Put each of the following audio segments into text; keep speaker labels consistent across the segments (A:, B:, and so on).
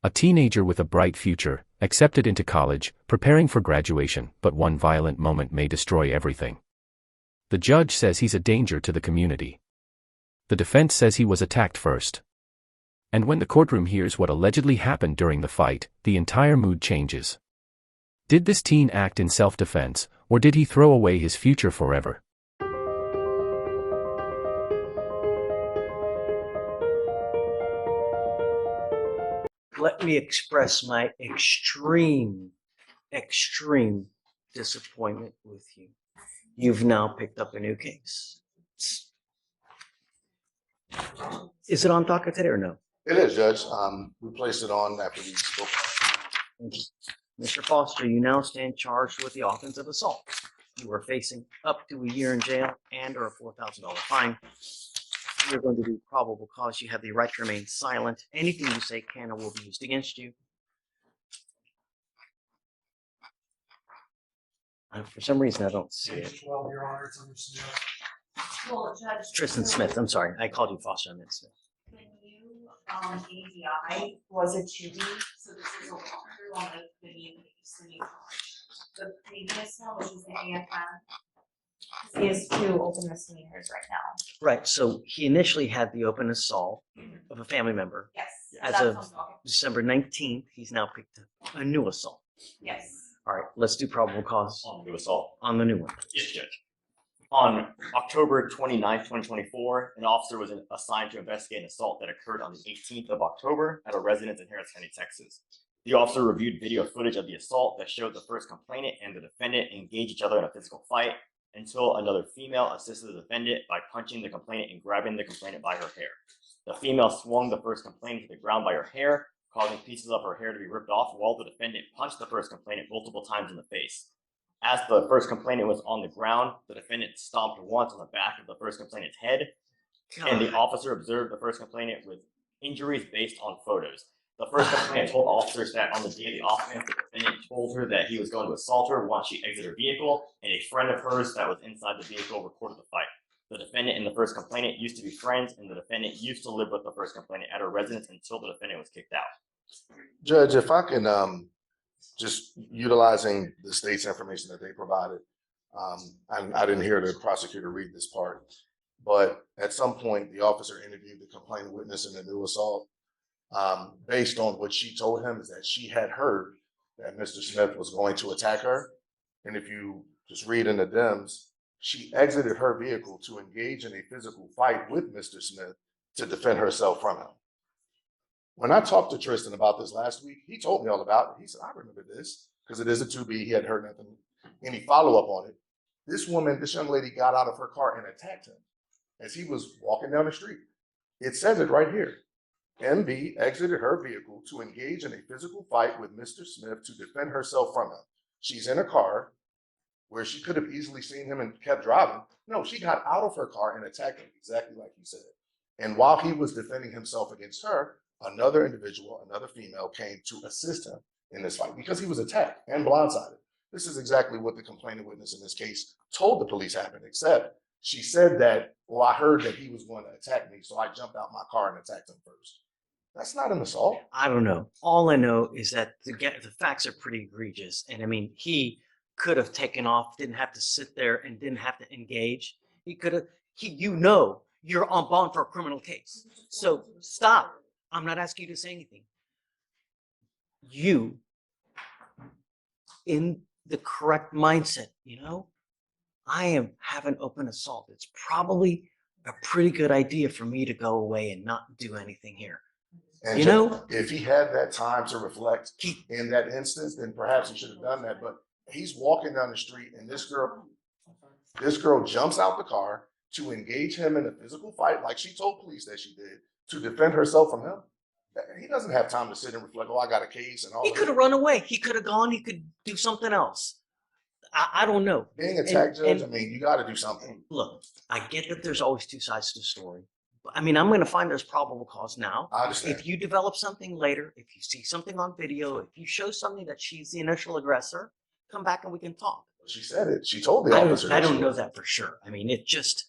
A: A teenager with a bright future, accepted into college, preparing for graduation, but one violent moment may destroy everything. The judge says he's a danger to the community. The defense says he was attacked first. And when the courtroom hears what allegedly happened during the fight, the entire mood changes. Did this teen act in self-defense, or did he throw away his future forever?
B: Let me express my extreme disappointment with you. You've now picked up a new case. Is it on docket today or no?
C: It is, Judge. We placed it on after we spoke.
B: Mr. Foster, you now stand charged with the offense of assault. You are facing up to a year in jail and or a $4,000 fine. You're going to do probable cause. You have the right to remain silent. Anything you say can or will be used against you. For some reason, I don't see it.
D: Well, Your Honor, it's understood.
E: Well, Judge.
B: Tristan Smith. I'm sorry. I called you Foster. I meant Smith.
E: When you, ADI was a 2B, so this is a walkthrough on the new case, the new charge. The previous one, which is the AFM, he has 2 open misdemeanors right now.
B: Right. So he initially had the open assault of a family member.
E: Yes.
B: As
E: that's
B: of
E: on docket.
B: December 19th, he's now picked up a new assault.
E: Yes.
B: All right. Let's do probable cause
F: On new assault.
B: on the new one.
F: Yes, Judge. On October 29th, 2024, an officer was assigned to investigate an assault that occurred on the 18th of October at a residence in Harris County, Texas. The officer reviewed video footage of the assault that showed the first complainant and the defendant engage each other in a physical fight until another female assisted the defendant by punching the complainant and grabbing the complainant by her hair. The female swung the first complainant to the ground by her hair, causing pieces of her hair to be ripped off, while the defendant punched the first complainant multiple times in the face. As the first complainant was on the ground, the defendant stomped once on the back of the first complainant's head, and the officer observed the first complainant with injuries based on photos. The first complainant told officers that on the day of the offense, the defendant told her that he was going to assault her once she exited her vehicle, and a friend of hers that was inside the vehicle reported the fight. The defendant and the first complainant used to be friends, and the defendant used to live with the first complainant at her residence until the defendant was kicked out.
C: Judge, if I can, just utilizing the state's information that they provided, I didn't hear the prosecutor read this part, but at some point the officer interviewed the complaining witness in the new assault. Based on what she told him is that she had heard that Mr. Smith was going to attack her. And if you just read in the DIMS, she exited her vehicle to engage in a physical fight with Mr. Smith to defend herself from him. When I talked to Tristan about this last week, he told me all about it. He said, I remember this because it is a 2B. He hadn't heard nothing, any follow-up on it. This young lady got out of her car and attacked him as he was walking down the street. It says it right here. MB exited her vehicle to engage in a physical fight with Mr. Smith to defend herself from him. She's in a car where she could have easily seen him and kept driving. No, she got out of her car and attacked him, exactly like he said. And while he was defending himself against her, another individual, another female, came to assist him in this fight because he was attacked and blindsided. This is exactly what the complaining witness in this case told the police happened, except she said that, well, I heard that he was going to attack me, so I jumped out my car and attacked him first. That's not an assault.
B: I don't know. All I know is that the facts are pretty egregious. And I mean, he could have taken off, didn't have to sit there and didn't have to engage. He could have, you're on bond for a criminal case. So stop. I'm not asking you to say anything. You, in the correct mindset, I have an open assault. It's probably a pretty good idea for me to go away and not do anything here.
C: And if he had that time to reflect in that instance, then perhaps he should have done that. But he's walking down the street and this girl jumps out the car to engage him in a physical fight, like she told police that she did, to defend herself from him. He doesn't have time to sit and reflect, oh, I got a case and all that.
B: He could have run away. He could have gone. He could do something else. I don't know.
C: Being attacked, Judge, I mean, you got to do something.
B: Look, I get that there's always 2 sides to the story. I mean, I'm going to find there's probable cause now.
C: I understand.
B: If you develop something later, if you see something on video, if you show something that she's the initial aggressor, come back and we can talk.
C: She said it. She told the officer.
B: I don't know that for sure. I mean, it just,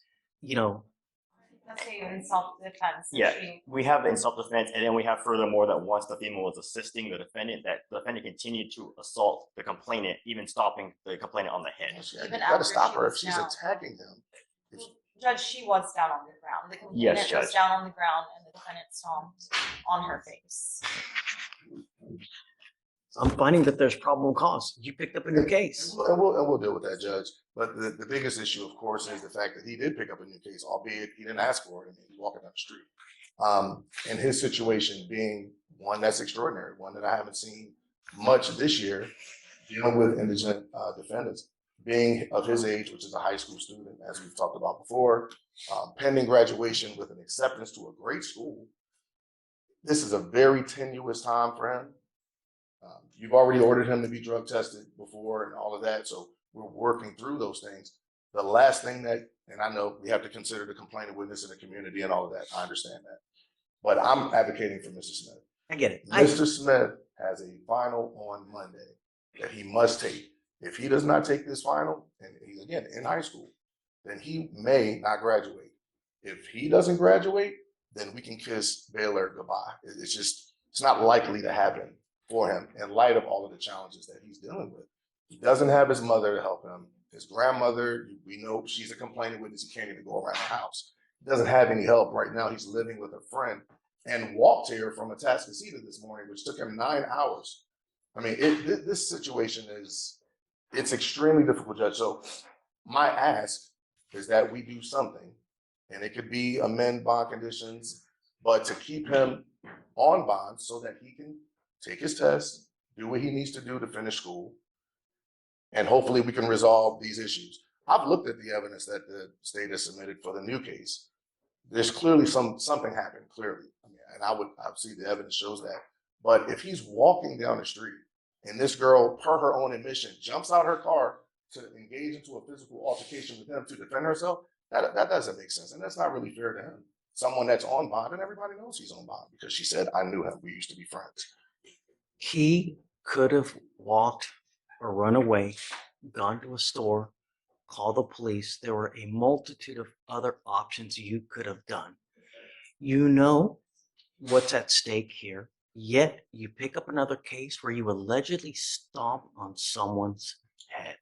E: Let's say in self-defense.
F: Yeah,
E: she-
F: we have in self-defense, and then we have furthermore that once the female was assisting the defendant, that the defendant continued to assault the complainant, even stopping the complainant on the head.
C: You
E: Even
C: gotta
E: after
C: stop
E: she
C: her if
E: was
C: she's
E: down.
C: attacking him. If-
E: Judge, she was down on the ground. The
F: Yes,
E: complainant was
F: Judge.
E: down on the ground and the defendant stomped on her face.
B: I'm finding that there's probable cause. You picked up a new case.
C: And we'll deal with that, Judge. But the biggest issue, of course, is the fact that he did pick up a new case, albeit he didn't ask for it. I mean, he's walking down the street. And his situation being one that's extraordinary, one that I haven't seen much this year, dealing with indigent defendants, being of his age, which is a high school student, as we've talked about before, pending graduation with an acceptance to a great school. This is a very tenuous time for him. You've already ordered him to be drug tested before and all of that, so we're working through those things. The last thing that, and I know we have to consider the complainant witness in the community and all of that, I understand that. But I'm advocating for Mr. Smith.
B: I get it.
C: Mr. Smith has a final on Monday that he must take. If he does not take this final, and he's again in high school, then he may not graduate. If he doesn't graduate, then we can kiss Baylor goodbye. It's not likely to happen for him in light of all of the challenges that he's dealing with. He doesn't have his mother to help him. His grandmother, we know she's a complaining witness. He can't even go around the house. He doesn't have any help right now. He's living with a friend and walked here from Atascocita this morning, which took him 9 hours. I mean, this situation it's extremely difficult, Judge. So my ask is that we do something, and it could be amend bond conditions, but to keep him on bond so that he can take his test, do what he needs to do to finish school, and hopefully we can resolve these issues. I've looked at the evidence that the state has submitted for the new case. There's clearly something happened, clearly. I mean, and I would see the evidence shows that. But if he's walking down the street and this girl, per her own admission, jumps out her car to engage into a physical altercation with him to defend herself, that doesn't make sense. And that's not really fair to him. Someone that's on bond, and everybody knows he's on bond because she said, I knew him. We used to be friends.
B: He could have walked or run away, gone to a store, called the police. There were a multitude of other options you could have done. You know what's at stake here, yet you pick up another case where you allegedly stomp on someone's head.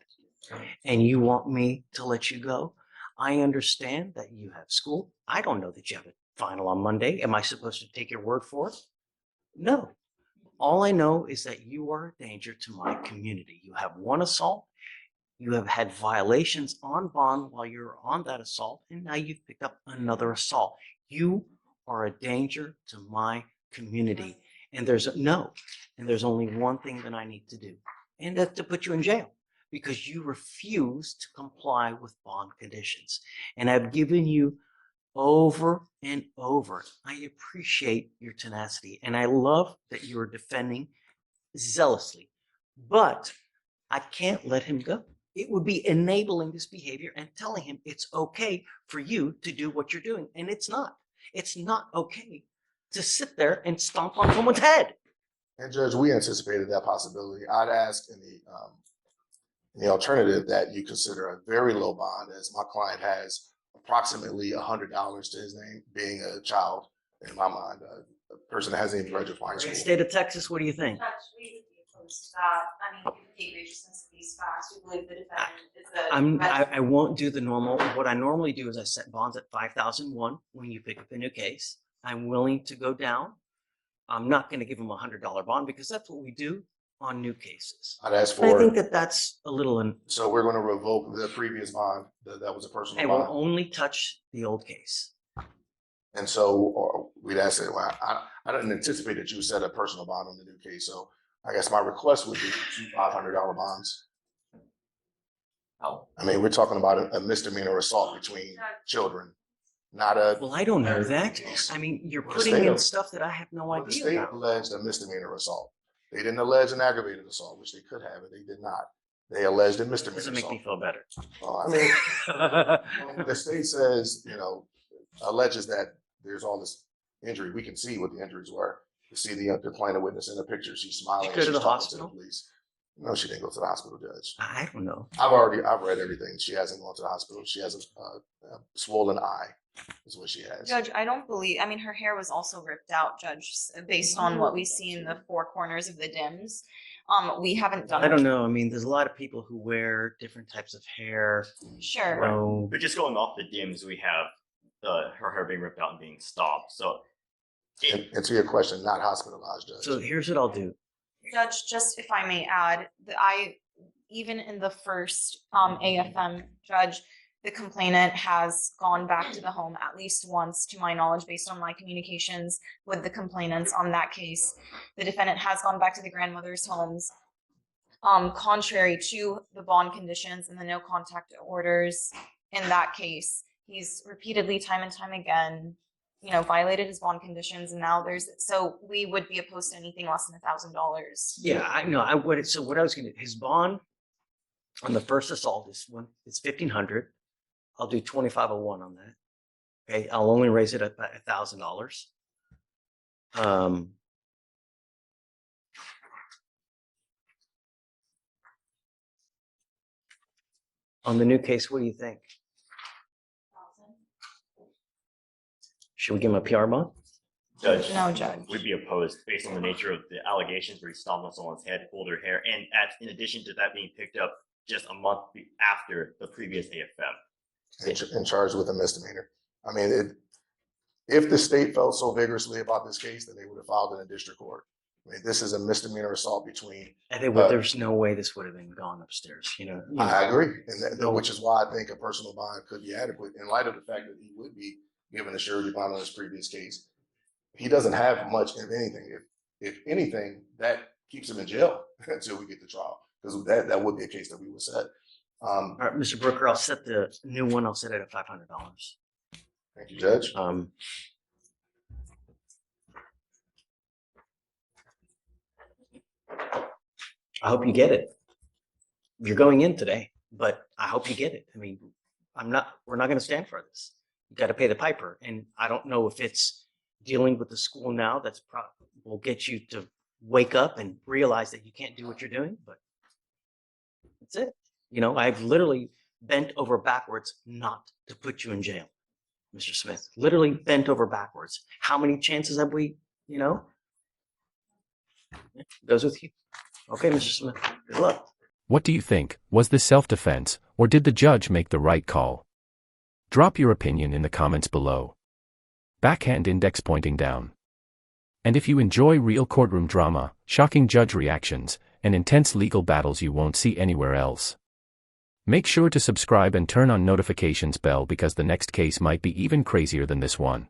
B: And you want me to let you go? I understand that you have school. I don't know that you have a final on Monday. Am I supposed to take your word for it? No. All I know is that you are a danger to my community. You have one assault. You have had violations on bond while you're on that assault, and now you've picked up another assault. You are a danger to my community. And there's only one thing that I need to do, and that's to put you in jail because you refuse to comply with bond conditions. And I've given you over and over. I appreciate your tenacity, and I love that you're defending zealously, but I can't let him go. It would be enabling this behavior and telling him it's okay for you to do what you're doing, and it's not. It's not okay to sit there and stomp on someone's head.
C: And Judge, we anticipated that possibility. I'd ask in the alternative that you consider a very low bond, as my client has approximately $100 to his name, being a child, in my mind, a person that hasn't even graduated from high school.
B: State of Texas, what do you think?
E: Judge, we would be opposed to that. I mean, given the egregiousness of these facts, we believe the defendant is
B: I won't do the normal. What I normally do is I set bonds at 5,001 when you pick up a new case. I'm willing to go down. I'm not going to give them $100 bond because that's what we do on new cases.
C: I'd ask
B: And I
C: for,
B: think that that's a little.
C: so we're going to revoke the previous bond, that was a
B: I
C: personal
B: will
C: bond.
B: only touch the old case.
C: And so we'd ask that, well, I didn't anticipate that you would set a personal bond on the new case. So I guess my request would be two $500 bonds.
B: Oh.
C: I mean, we're talking about a misdemeanor assault between children, not a.
B: Well, I don't know that.
C: case.
B: I mean, you're
C: Well,
B: putting
C: the
B: in
C: state-
B: stuff that I have no
C: The
B: idea
C: state
B: about.
C: alleged a misdemeanor assault. They didn't allege an aggravated assault, which they could have, and they did not. They alleged a misdemeanor
B: Doesn't make
C: assault.
B: me feel better.
C: Well, I mean, when the state says, alleges that there's all this injury, we can see what the injuries were. You see the complainant witness in the picture, she's smiling.
B: Did you go to
C: she's
B: the
C: talking
B: hospital?
C: police. No, she didn't go to the hospital, Judge.
B: I don't know.
C: I've read everything. She hasn't gone to the hospital. She has a swollen eye, is what she has.
E: Judge, I don't believe, I mean, her hair was also ripped out, Judge, based on what we see in the four corners of the dims. We haven't done.
B: I don't know. I mean, there's a lot of people who wear different types of hair.
E: Sure.
B: No.
F: But just going off the dims, we have her hair being ripped out and being stopped. So,
C: And to your question, not hospitalized, Judge.
B: So here's what I'll do.
E: Judge, just if I may add, even in the first AFM, Judge, the complainant has gone back to the home at least once, to my knowledge, based on my communications with the complainants on that case. The defendant has gone back to the grandmother's homes, contrary to the bond conditions and the no contact orders in that case. He's repeatedly, time and time again, violated his bond conditions, and now so we would be opposed to anything less than $1,000.
B: Yeah, I know. I would. So what I was going to, his bond on the first assault is $1,500. I'll do 2501 on that. Okay, I'll only raise it at $1,000. On the new case, what do you think? Should we give him a PR bond?
F: Judge,
E: No, Judge.
F: we'd be opposed based on the nature of the allegations where he stomped on someone's head, pulled their hair, and in addition to that being picked up just a month after the previous AFM.
C: And charged with a misdemeanor. I mean, if the state felt so vigorously about this case, then they would have filed in a district court. I mean, this is a misdemeanor assault between.
B: I think there's no way this would have been gone upstairs.
C: I agree, and which is why I think a personal bond could be adequate in light of the fact that he would be given a surety bond on his previous case. He doesn't have much of anything. If anything, that keeps him in jail until we get to trial, because that would be a case that we would set.
B: All right, Mr. Brooker, I'll set the new one. I'll set it at $500.
C: Thank you, Judge.
B: I hope you get it. You're going in today, but I hope you get it. I mean, we're not going to stand for this. You got to pay the piper. And I don't know if it's dealing with the school now will get you to wake up and realize that you can't do what you're doing, but that's it. I've literally bent over backwards not to put you in jail, Mr. Smith. Literally bent over backwards. How many chances have we, Goes with you. Okay, Mr. Smith. Good luck.
A: What do you think? Was this self-defense, or did the judge make the right call? Drop your opinion in the comments below. Backhand index pointing down. And if you enjoy real courtroom drama, shocking judge reactions, and intense legal battles you won't see anywhere else, make sure to subscribe and turn on notifications bell, because the next case might be even crazier than this one.